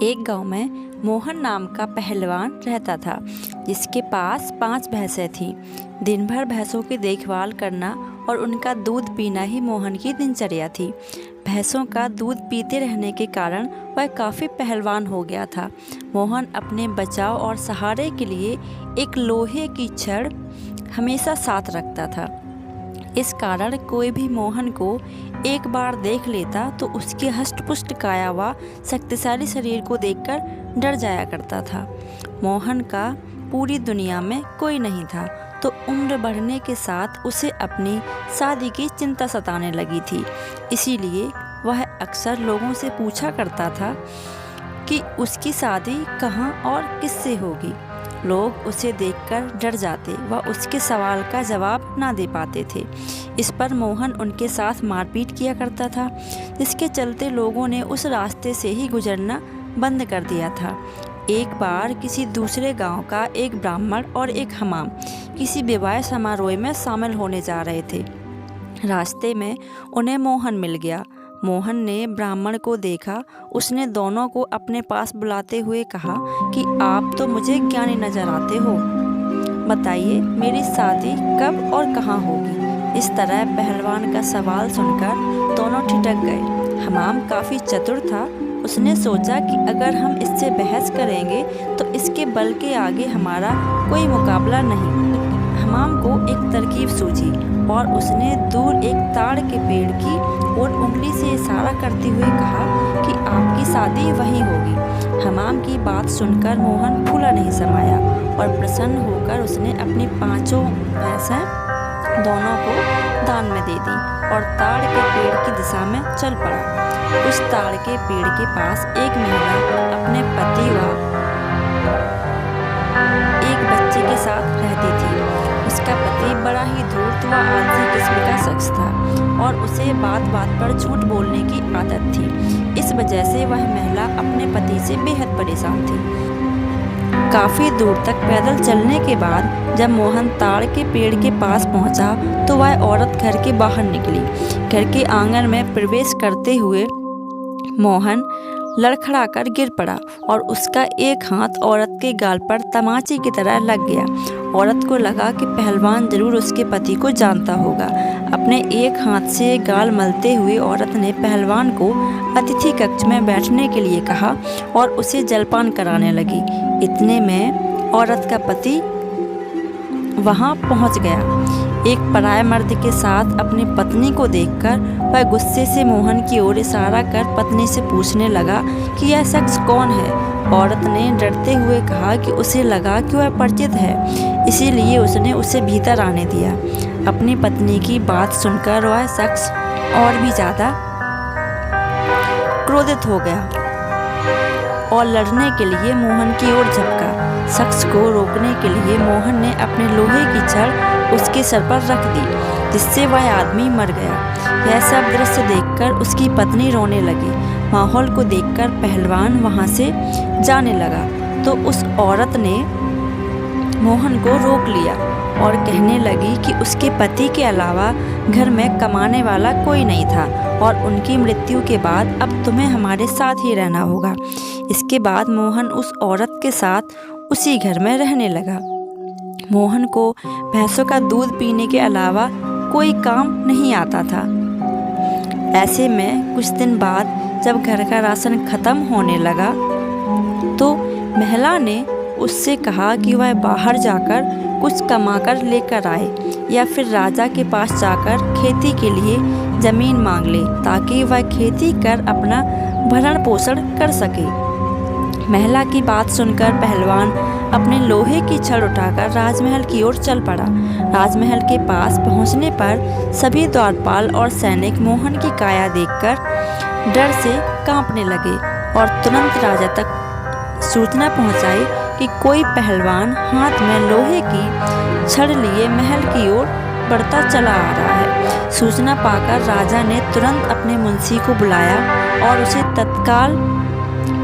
एक गांव में मोहन नाम का पहलवान रहता था, जिसके पास 5 भैंसें थीं। दिन भर भैंसों की देखभाल करना और उनका दूध पीना ही मोहन की दिनचर्या थी। भैंसों का दूध पीते रहने के कारण वह काफ़ी पहलवान हो गया था। मोहन अपने बचाव और सहारे के लिए एक लोहे की छड़ हमेशा साथ रखता था। इस कारण कोई भी मोहन को एक बार देख लेता तो उसके हष्ट-पुष्ट काया व शक्तिशाली शरीर को देखकर डर जाया करता था। मोहन का पूरी दुनिया में कोई नहीं था, तो उम्र बढ़ने के साथ उसे अपनी शादी की चिंता सताने लगी थी। इसीलिए वह अक्सर लोगों से पूछा करता था कि उसकी शादी कहाँ और किससे होगी। लोग उसे देखकर डर जाते व उसके सवाल का जवाब ना दे पाते थे। इस पर मोहन उनके साथ मारपीट किया करता था, जिसके चलते लोगों ने उस रास्ते से ही गुजरना बंद कर दिया था। एक बार किसी दूसरे गांव का एक ब्राह्मण और एक हमाम किसी विवाह समारोह में शामिल होने जा रहे थे। रास्ते में उन्हें मोहन मिल गया। मोहन ने ब्राह्मण को देखा। उसने दोनों को अपने पास बुलाते हुए कहा कि आप तो मुझे ज्ञानी नजर आते हो, बताइए मेरी शादी कब और कहाँ होगी। इस तरह पहलवान का सवाल सुनकर दोनों ठिठक गए। हमाम काफ़ी चतुर था। उसने सोचा कि अगर हम इससे बहस करेंगे तो इसके बल के आगे हमारा कोई मुकाबला नहीं। हमाम को एक तरकीब सूझी और उसने दूर एक ताड़ के पेड़ की ओर उंगली से इशारा करते हुए कहा कि आपकी शादी वहीं होगी। हमाम की बात सुनकर मोहन फूला नहीं समाया और प्रसन्न होकर उसने अपनी 5 भैंसें दोनों को दान में दे दी और ताड़ के पेड़ की दिशा में चल पड़ा। उस ताड़ के पेड़ के पास एक महिला अपने पति व एक बच्चे के साथ रहती थी। उसका पति बड़ा ही धूर्त व आलसी किस्म का शख्स था और उसे बात बात पर झूठ बोलने की आदत थी। इस वजह से वह महिला अपने पति से बेहद परेशान थी। काफ़ी दूर तक पैदल चलने के बाद जब मोहन ताड़ के पेड़ के पास पहुंचा तो वह औरत घर के बाहर निकली। घर के आंगन में प्रवेश करते हुए मोहन लड़खड़ाकर गिर पड़ा और उसका एक हाथ औरत के गाल पर तमाचे की तरह लग गया। औरत को लगा कि पहलवान जरूर उसके पति को जानता होगा। अपने एक हाथ से गाल मलते हुए औरत ने पहलवान को अतिथि कक्ष में बैठने के लिए कहा और उसे जलपान कराने लगी। इतने में औरत का पति वहां पहुंच गया। एक पराये मर्द के साथ अपनी पत्नी को देखकर वह गुस्से से मोहन की ओर इशारा कर पत्नी से पूछने लगा कि यह शख्स कौन है। औरत ने डरते हुए कहा कि उसे लगा कि वह परिचित है, इसीलिए उसने उसे भीतर आने दिया। अपनी पत्नी की बात सुनकर वह शख्स और भी ज़्यादा क्रोधित हो गया और लड़ने के लिए मोहन की ओर झपका। शख्स को रोकने के लिए मोहन ने अपने लोहे की छड़ उसके सर पर रख दी, जिससे वह आदमी मर गया। यह सब दृश्य देखकर उसकी पत्नी रोने लगी। माहौल को देखकर पहलवान वहां से जाने लगा तो उस औरत ने मोहन को रोक लिया और कहने लगी कि उसके पति के अलावा घर में कमाने वाला कोई नहीं था और उनकी मृत्यु के बाद अब तुम्हें हमारे साथ ही रहना होगा। इसके बाद मोहन उस औरत के साथ उसी घर में रहने लगा। मोहन को भैंसों का दूध पीने के अलावा कोई काम नहीं आता था। ऐसे में कुछ दिन बाद जब घर का राशन खत्म होने लगा तो महिला ने उससे कहा कि वह बाहर जाकर कुछ कमाकर लेकर आए या फिर राजा के पास जाकर खेती के लिए जमीन मांग ले, ताकि वह खेती कर अपना भरण पोषण कर सके। महिला की बात सुनकर पहलवान अपने लोहे की छड़ उठाकर राजमहल की ओर चल पड़ा। राजमहल के पास पहुंचने पर सभी द्वारपाल और सैनिक मोहन की काया देखकर डर से कांपने लगे और तुरंत राजा तक सूचना पहुंचाई कि कोई पहलवान हाथ में लोहे की छड़ लिए महल की ओर बढ़ता चला आ रहा है। सूचना पाकर राजा ने तुरंत अपने मुंशी को बुलाया और उसे तत्काल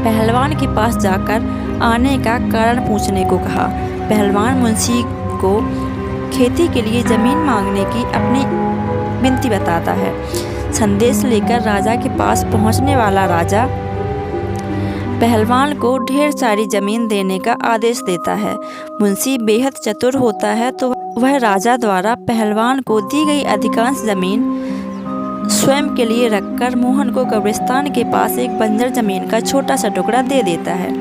पहलवान के पास जाकर आने का कारण पूछने को कहा। पहलवान मुंशी को खेती के लिए जमीन मांगने की अपनी विनती बताता है। संदेश लेकर राजा के पास पहुंचने वाला राजा पहलवान को ढेर सारी जमीन देने का आदेश देता है। मुंशी बेहद चतुर होता है तो वह राजा द्वारा पहलवान को दी गई अधिकांश जमीन स्वयं के लिए रखकर मोहन को कब्रिस्तान के पास एक बंजर जमीन का छोटा सा टुकड़ा दे देता है,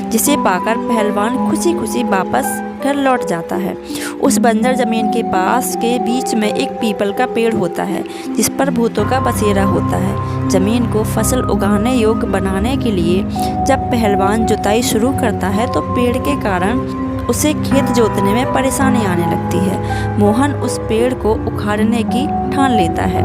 जिसे पाकर पहलवान खुशी खुशी वापस घर लौट जाता है। उस बंजर जमीन के पास के बीच में एक पीपल का पेड़ होता है, जिस पर भूतों का बसेरा होता है। जमीन को फसल उगाने योग्य बनाने के लिए जब पहलवान जुताई शुरू करता है तो पेड़ के कारण उसे खेत जोतने में परेशानी आने लगती है। मोहन उस पेड़ को उखाड़ने की ठान लेता है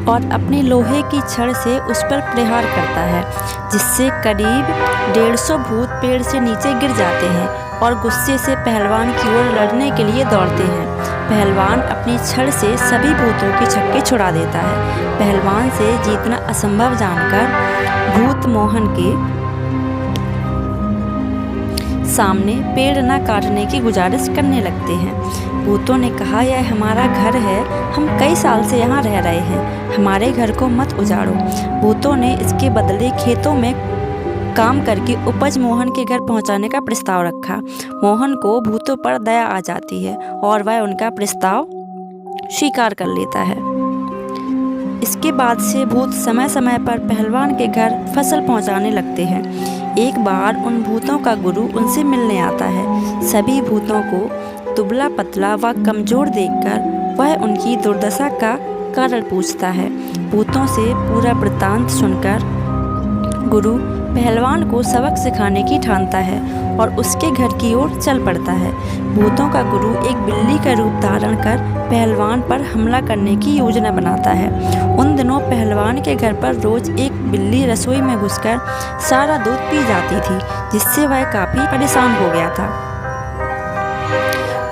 और अपनी लोहे की छड़ से उस पर प्रहार करता है, जिससे करीब 150 भूत पेड़ से नीचे गिर जाते हैं और गुस्से से पहलवान की ओर लड़ने के लिए दौड़ते हैं। पहलवान अपनी छड़ से सभी भूतों के छक्के छुड़ा देता है। पहलवान से जीतना असंभव जानकर भूत मोहन के सामने पेड़ न काटने की गुजारिश करने लगते हैं। भूतों ने कहा, यह हमारा घर है, हम कई साल से यहाँ रह रहे हैं, हमारे घर को मत उजाड़ो। भूतों ने इसके बदले खेतों में काम करके उपज मोहन के घर पहुँचाने का प्रस्ताव रखा। मोहन को भूतों पर दया आ जाती है और वह उनका प्रस्ताव स्वीकार कर लेता है। इसके बाद से भूत समय समय पर पहलवान के घर फसल पहुँचाने लगते हैं। एक बार उन भूतों का गुरु उनसे मिलने आता है। सभी भूतों को दुबला पतला व कमज़ोर देखकर वह उनकी दुर्दशा का कारण पूछता है। भूतों से पूरा वृत्तांत सुनकर गुरु पहलवान को सबक सिखाने की ठानता है और उसके घर की ओर चल पड़ता है। भूतों का गुरु एक बिल्ली का रूप धारण कर पहलवान पर हमला करने की योजना बनाता है। उन दिनों पहलवान के घर पर रोज एक बिल्ली रसोई में घुसकर सारा दूध पी जाती थी, जिससे वह काफ़ी परेशान हो गया था।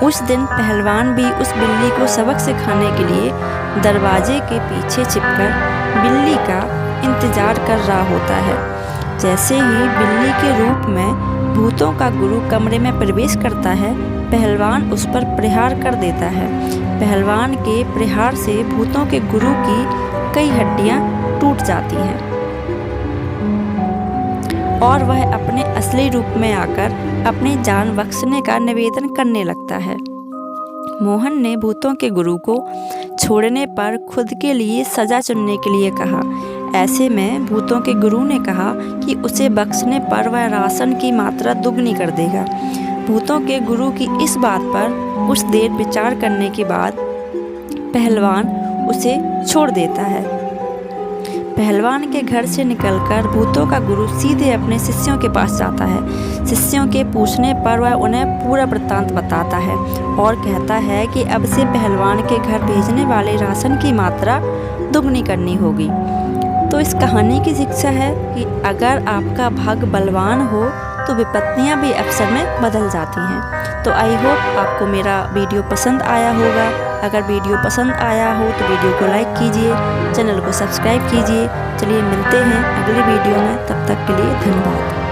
उस दिन पहलवान भी उस बिल्ली को सबक सिखाने के लिए दरवाजे के पीछे छिपकर बिल्ली का इंतजार कर रहा होता है। जैसे ही बिल्ली के रूप में भूतों का गुरु कमरे में प्रवेश करता है, पहलवान उस पर प्रहार कर देता है। पहलवान के प्रहार से भूतों के गुरु की कई हड्डियां टूट जाती हैं और वह अपने असली रूप में आकर अपनी जान बख्शने का निवेदन करने लगता है। मोहन ने भूतों के गुरु को छोड़ने पर खुद के लिए सजा चुनने के लिए कहा। ऐसे में भूतों के गुरु ने कहा कि उसे बख्शने पर वह राशन की मात्रा दुगनी कर देगा। भूतों के गुरु की इस बात पर कुछ देर विचार करने के बाद पहलवान उसे छोड़ देता है। पहलवान के घर से निकलकर भूतों का गुरु सीधे अपने शिष्यों के पास जाता है। शिष्यों के पूछने पर वह उन्हें पूरा वृत्तांत बताता है और कहता है कि अब से पहलवान के घर भेजने वाले राशन की मात्रा दुगनी करनी होगी। तो इस कहानी की शिक्षा है कि अगर आपका भाग्य बलवान हो तो विपत्तियां भी अक्सर में बदल जाती हैं। तो आई होप आपको मेरा वीडियो पसंद आया होगा। अगर वीडियो पसंद आया हो तो वीडियो को लाइक कीजिए, चैनल को सब्सक्राइब कीजिए। चलिए मिलते हैं अगले वीडियो में, तब तक के लिए धन्यवाद।